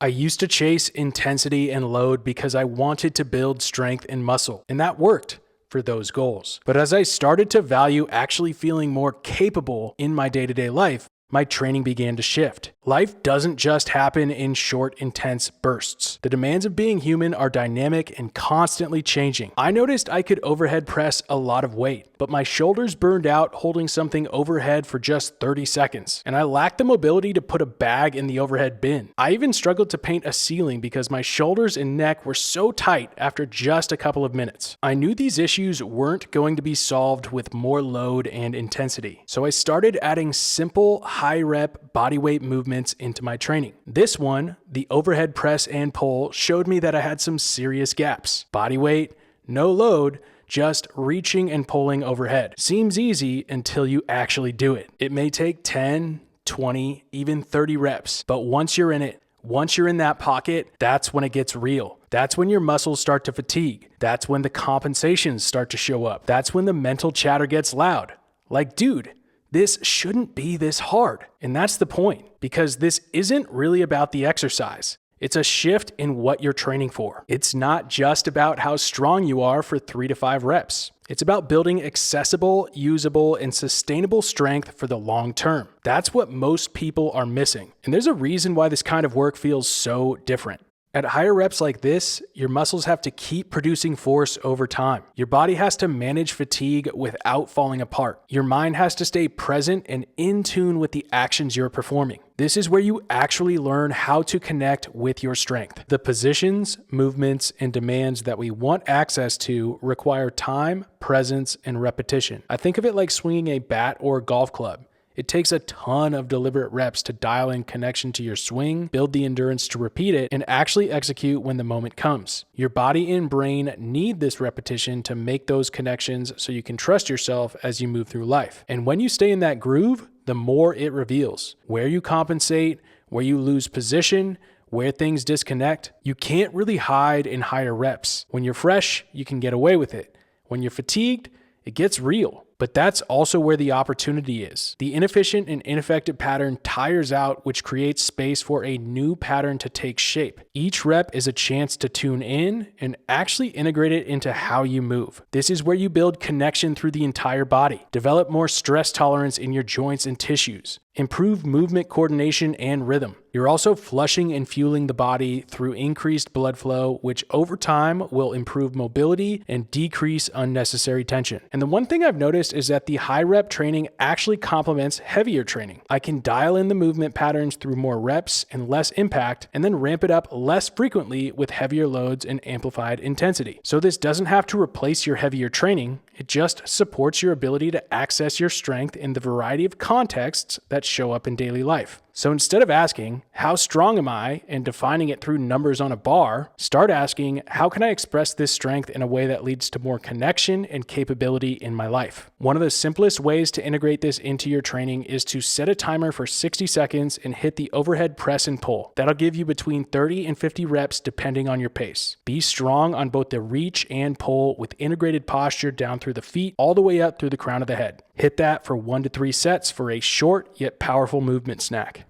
I used to chase intensity and load because I wanted to build strength and muscle, and that worked for those goals. But as I started to value actually feeling more capable in my day-to-day life, my training began to shift. Life doesn't just happen in short, intense bursts. The demands of being human are dynamic and constantly changing. I noticed I could overhead press a lot of weight, but my shoulders burned out holding something overhead for just 30 seconds, and I lacked the mobility to put a bag in the overhead bin. I even struggled to paint a ceiling because my shoulders and neck were so tight after just a couple of minutes. I knew these issues weren't going to be solved with more load and intensity, so I started adding simple, high-rep bodyweight movements into my training. This one, the overhead press and pull, showed me that I had some serious gaps. Body weight, no load, just reaching and pulling overhead. Seems easy until you actually do it. It may take 10, 20, even 30 reps, but once you're in it, once you're in that pocket, that's when it gets real. That's when your muscles start to fatigue. That's when the compensations start to show up. That's when the mental chatter gets loud. Like, dude, this shouldn't be this hard. And that's the point, because this isn't really about the exercise. It's a shift in what you're training for. It's not just about how strong you are for 3 to 5 reps. It's about building accessible, usable, and sustainable strength for the long term. That's what most people are missing. And there's a reason why this kind of work feels so different. At higher reps like this, your muscles have to keep producing force over time. Your body has to manage fatigue without falling apart. Your mind has to stay present and in tune with the actions you're performing. This is where you actually learn how to connect with your strength. The positions, movements, and demands that we want access to require time, presence, and repetition. I think of it like swinging a bat or a golf club. It takes a ton of deliberate reps to dial in connection to your swing, build the endurance to repeat it, and actually execute when the moment comes. Your body and brain need this repetition to make those connections so you can trust yourself as you move through life. And when you stay in that groove, the more it reveals. Where you compensate, where you lose position, where things disconnect. You can't really hide in higher reps. When you're fresh, you can get away with it. When you're fatigued, it gets real. But that's also where the opportunity is. The inefficient and ineffective pattern tires out, which creates space for a new pattern to take shape. Each rep is a chance to tune in and actually integrate it into how you move. This is where you build connection through the entire body, develop more stress tolerance in your joints and tissues, improve movement coordination and rhythm. You're also flushing and fueling the body through increased blood flow, which over time will improve mobility and decrease unnecessary tension. And the one thing I've noticed is that the high rep training actually complements heavier training. I can dial in the movement patterns through more reps and less impact, and then ramp it up less frequently with heavier loads and amplified intensity. So this doesn't have to replace your heavier training. It just supports your ability to access your strength in the variety of contexts that show up in daily life. So instead of asking, how strong am I, and defining it through numbers on a bar, start asking, how can I express this strength in a way that leads to more connection and capability in my life? One of the simplest ways to integrate this into your training is to set a timer for 60 seconds and hit the overhead press and pull. That'll give you between 30 and 50 reps depending on your pace. Be strong on both the reach and pull with integrated posture down through the feet all the way up through the crown of the head. Hit that for 1 to 3 sets for a short yet powerful movement snack.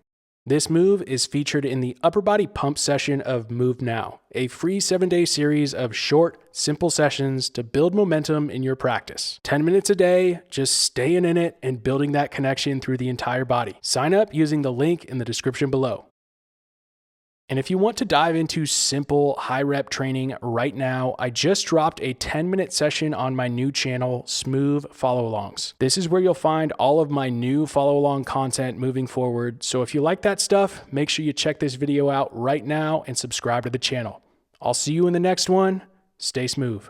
This move is featured in the upper body pump session of Move Now, a free 7-day series of short, simple sessions to build momentum in your practice. 10 minutes a day, just staying in it and building that connection through the entire body. Sign up using the link in the description below. And if you want to dive into simple high rep training right now, I just dropped a 10-minute session on my new channel, Smoov Follow-Alongs. This is where you'll find all of my new follow-along content moving forward. So if you like that stuff, make sure you check this video out right now and subscribe to the channel. I'll see you in the next one. Stay smooth.